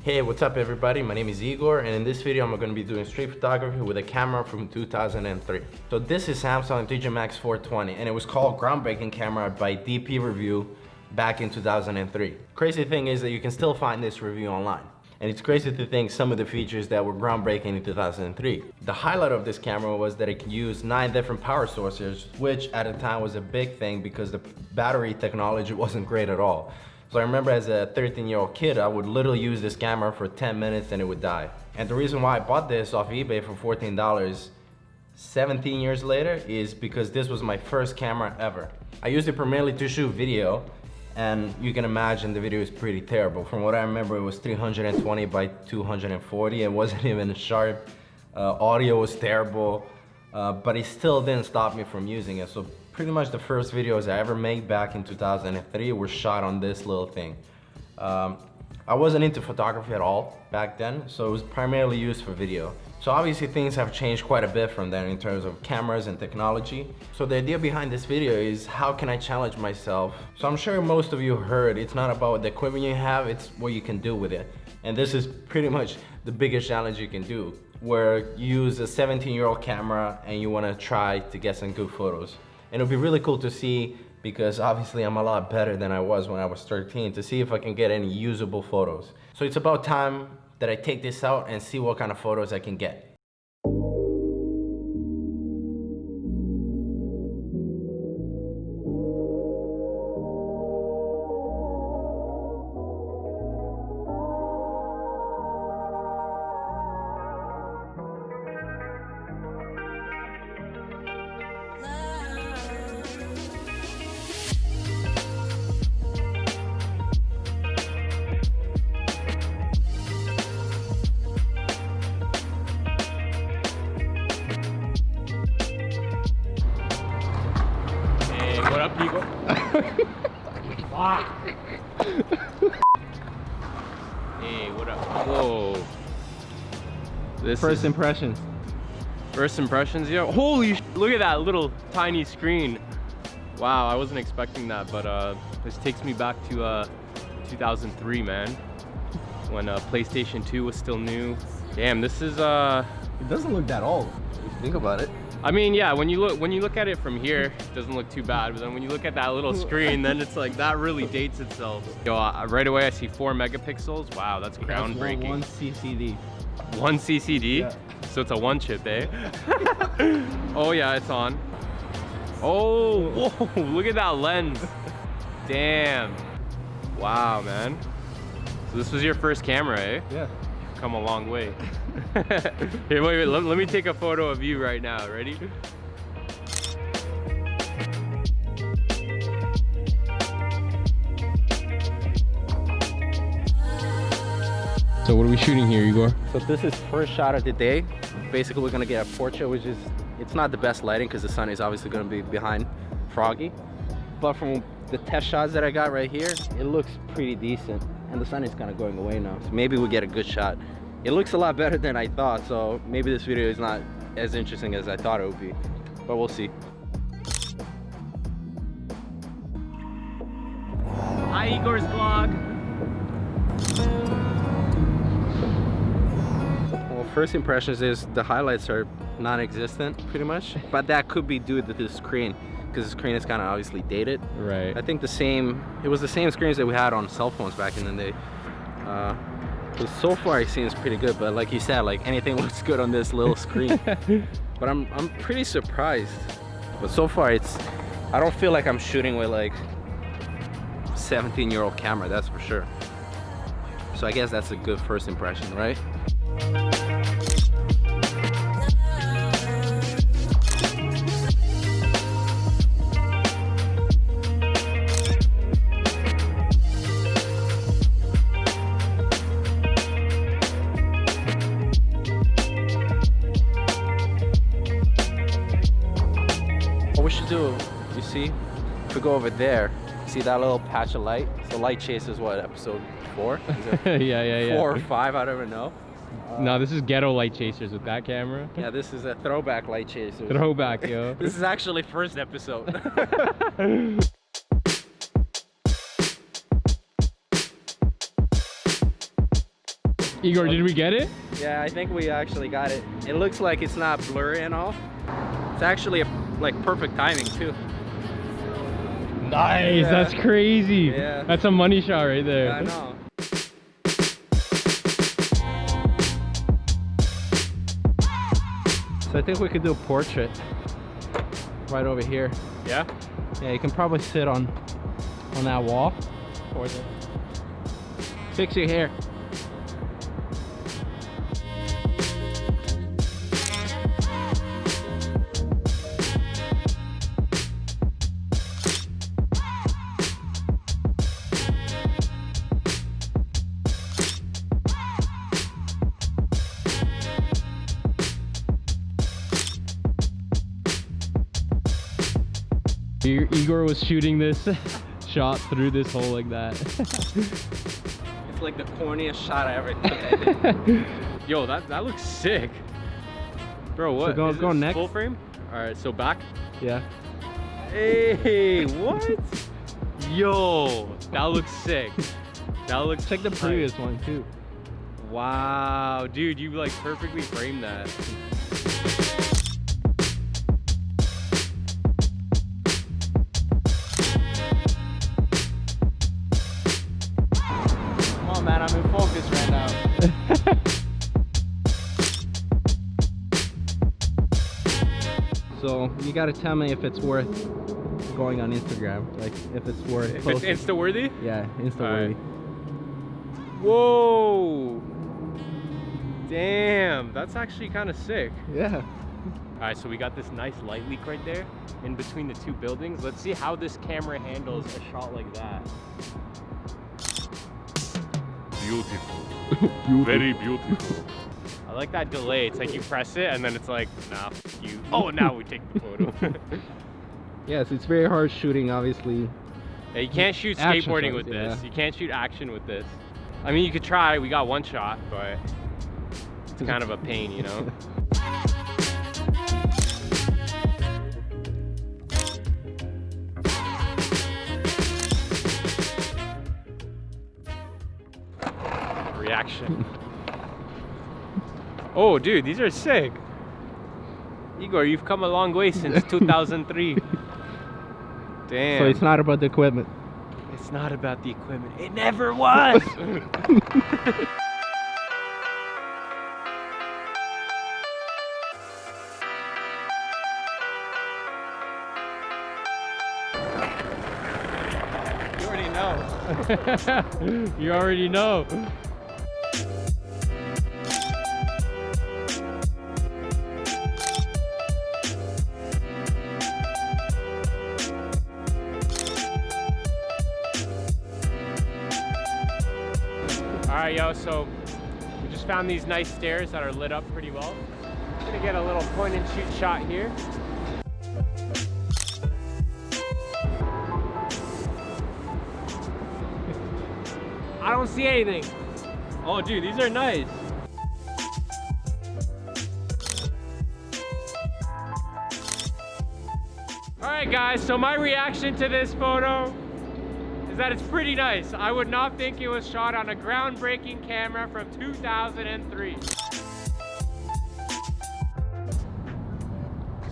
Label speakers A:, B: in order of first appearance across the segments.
A: Hey, what's up everybody? My name is Igor, and in this video I'm going to be doing street photography with a camera from 2003. So this is Samsung Digimax 420, and it was called groundbreaking camera by DP Review back in 2003. Crazy thing is that you can still find this review online. And it's crazy to think some of the features that were groundbreaking in 2003. The highlight of this camera was that it could use 9 different power sources, which at the time was a big thing because the battery technology wasn't great at all. So I remember as a 13-year-old kid, I would literally use this camera for 10 minutes and it would die. And the reason why I bought this off eBay for $14 17 years later is because this was my first camera ever. I used it primarily to shoot video, and you can imagine the video is pretty terrible. From what I remember, it was 320 by 240. It wasn't even sharp. Audio was terrible, but it still didn't stop me from using it. So pretty much the first videos I ever made back in 2003 were shot on this little thing. I wasn't into photography at all back then, so it was primarily used for video. So obviously things have changed quite a bit from then in terms of cameras and technology. So the idea behind this video is how can I challenge myself? So I'm sure most of you heard it's not about the equipment you have, it's what you can do with it. And this is pretty much the biggest challenge you can do, where you use a 17-year-old camera and you want to try to get some good photos. And it'll be really cool to see, because obviously I'm a lot better than I was when I was 13, to see if I can get any usable photos. So it's about time that I take this out and see what kind of photos I can get.
B: What up, Igor? Hey, what up? Whoa. This
A: First impressions.
B: First impressions, yo. Holy sh! Look at that little tiny screen. Wow, I wasn't expecting that, but this takes me back to 2003, man. When PlayStation 2 was still new. Damn, this is
A: It doesn't look that old, if you think about it.
B: I mean, yeah, when you look at it from here, it doesn't look too bad, but then when you look at that little screen, then it's like, that really dates itself. Yo, right away I see 4 megapixels. Wow, that's groundbreaking.
A: One CCD.
B: 1 CCD? Yeah. So it's a 1 chip, eh? Oh yeah, it's on. Oh, whoa, look at that lens. Damn. Wow, man. So this was your first camera, eh?
A: Yeah.
B: Come a long way. Here, wait, let me take a photo of you right now. Ready? So what are we shooting here, Igor?
A: So this is first shot of the day. Basically we're gonna get a portrait, which is, it's not the best lighting because the sun is obviously gonna be behind Froggy. But from the test shots that I got right here, it looks pretty decent. And the sun is kind of going away now, so maybe we'll get a good shot. It looks a lot better than I thought, so maybe this video is not as interesting as I thought it would be, but we'll see.
B: Hi, Igor's vlog.
A: Well, first impressions is the highlights are non-existent pretty much, but that could be due to the screen, because the screen is kind of obviously dated.
B: Right.
A: I think it was the same screens that we had on cell phones back in the day. But so far it seems pretty good, but like you said, like anything looks good on this little screen. But I'm pretty surprised. But so far I don't feel like I'm shooting with like 17-year-old camera, that's for sure. So I guess that's a good first impression, right? What we should do, you see, if we go over there, see that little patch of light? So Light Chase is what, episode 4? Is it
B: yeah.
A: 4 or 5, I don't even know.
B: No, this is ghetto light chasers with that camera.
A: Yeah, this is a throwback Light Chaser.
B: Throwback, yo.
A: This is actually first episode.
B: Igor, did we get it?
C: Yeah, I think we actually got it. It looks like it's not blurry and all. It's actually like perfect timing too.
B: Nice,
C: Yeah.
B: that's crazy.
C: Yeah.
B: That's a money shot right there.
C: Yeah, I know.
A: So I think we could do a portrait right over here.
B: Yeah?
A: Yeah, you can probably sit on that wall. Fix your hair.
B: Igor was shooting this shot through this hole like that.
C: It's like the corniest shot I ever did.
B: Yo, that looks sick. Bro, what?
A: So
B: Is
A: go
B: this
A: next.
B: full frame? Alright, so back.
A: Yeah.
B: Hey, what? Yo, that looks sick. That looks
A: Check the
B: tight.
A: previous one too.
B: Wow, dude, you like perfectly framed that.
C: Come on, man, I'm in focus right now.
A: So you gotta tell me if it's worth going on Instagram. Like if it's worth
B: If it's
A: posting.
B: Insta-worthy?
A: Yeah, Insta-worthy.
B: Whoa! Damn, that's actually kind of sick.
A: Yeah.
B: Alright, so we got this nice light leak right there in between the two buildings. Let's see how this camera handles a shot like that.
D: Beautiful. Very beautiful.
B: I like that delay. It's like you press it and then it's like, nah, fuck you. Oh, now we take the photo.
A: Yes, it's very hard shooting, obviously.
B: Yeah, you can't shoot
A: Action
B: skateboarding
A: shots,
B: with this.
A: yeah.
B: You can't shoot action with this. I mean, you could try. We got one shot, but it's kind of a pain, you know? Reaction. Oh, dude, these are sick. Igor, you've come a long way since 2003. Damn.
A: So it's not about the equipment.
B: It's not about the equipment. It never was.
C: You already know.
B: You already know. Alright, yo, so we just found these nice stairs that are lit up pretty well. I'm gonna get a little point and shoot shot here. I don't see anything. Oh, dude, these are nice. Alright guys, so my reaction to this photo is that it's pretty nice. I would not think it was shot on a groundbreaking camera from 2003.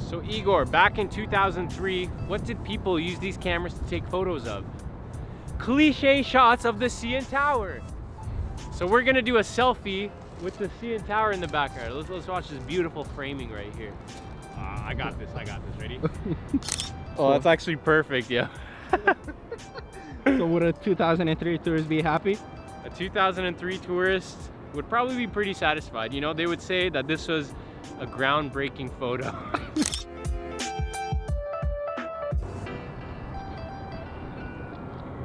B: So Igor, back in 2003, what did people use these cameras to take photos of? Cliche shots of the CN Tower. So we're gonna do a selfie with the CN Tower in the background. Let's watch this beautiful framing right here. I got this, ready? Oh, that's actually perfect, yeah.
A: So would a 2003 tourist be happy?
B: A 2003 tourist would probably be pretty satisfied. You know, they would say that this was a groundbreaking photo.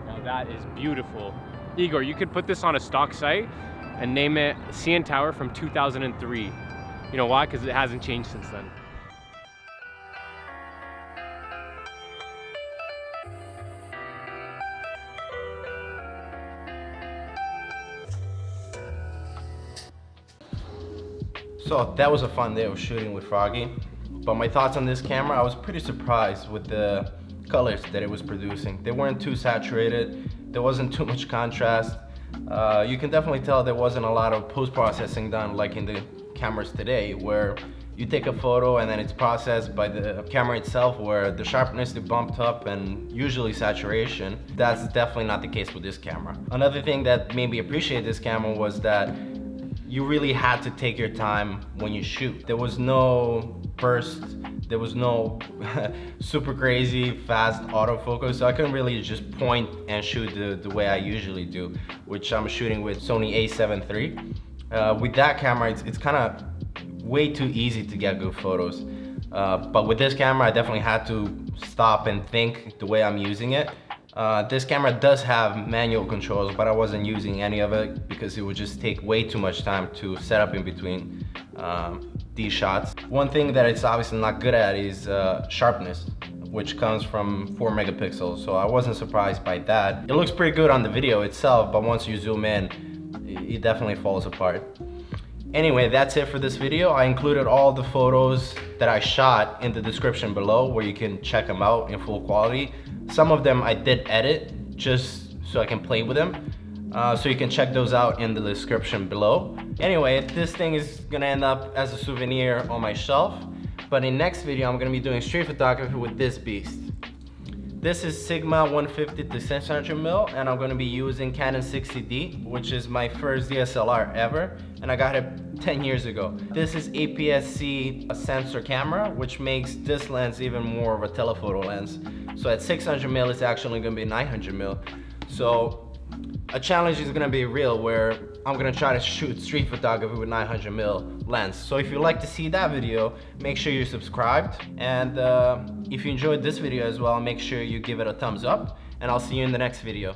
B: Now that is beautiful. Igor, you could put this on a stock site and name it CN Tower from 2003. You know why? Because it hasn't changed since then.
A: So that was a fun day of shooting with Froggy. But my thoughts on this camera, I was pretty surprised with the colors that it was producing. They weren't too saturated. There wasn't too much contrast. you can definitely tell there wasn't a lot of post-processing done like in the cameras today, where you take a photo and then it's processed by the camera itself, where the sharpness is bumped up and usually saturation. That's definitely not the case with this camera. Another thing that made me appreciate this camera was that you really had to take your time when you shoot. There was no burst, there was no super crazy fast autofocus, so I couldn't really just point and shoot the way I usually do, which I'm shooting with Sony a7 III. With that camera, it's kind of way too easy to get good photos. But with this camera, I definitely had to stop and think the way I'm using it. This camera does have manual controls, but I wasn't using any of it because it would just take way too much time to set up in between these shots. One thing that it's obviously not good at is sharpness, which comes from 4 megapixels, so I wasn't surprised by that. It looks pretty good on the video itself, but once you zoom in, it definitely falls apart. Anyway, that's it for this video. I included all the photos that I shot in the description below, where you can check them out in full quality. Some of them I did edit just so I can play with them. So you can check those out in the description below. Anyway, this thing is gonna end up as a souvenir on my shelf. But in next video, I'm gonna be doing street photography with this beast. This is Sigma 150 to 600mm, and I'm gonna be using Canon 60D, which is my first DSLR ever, and I got it 10 years ago. This is APS-C sensor camera, which makes this lens even more of a telephoto lens. So at 600mm, it's actually gonna be 900mm. So a challenge is gonna be real, where I'm gonna try to shoot street photography with 900mm lens. So if you'd like to see that video, make sure you're subscribed. And if you enjoyed this video as well, make sure you give it a thumbs up. And I'll see you in the next video.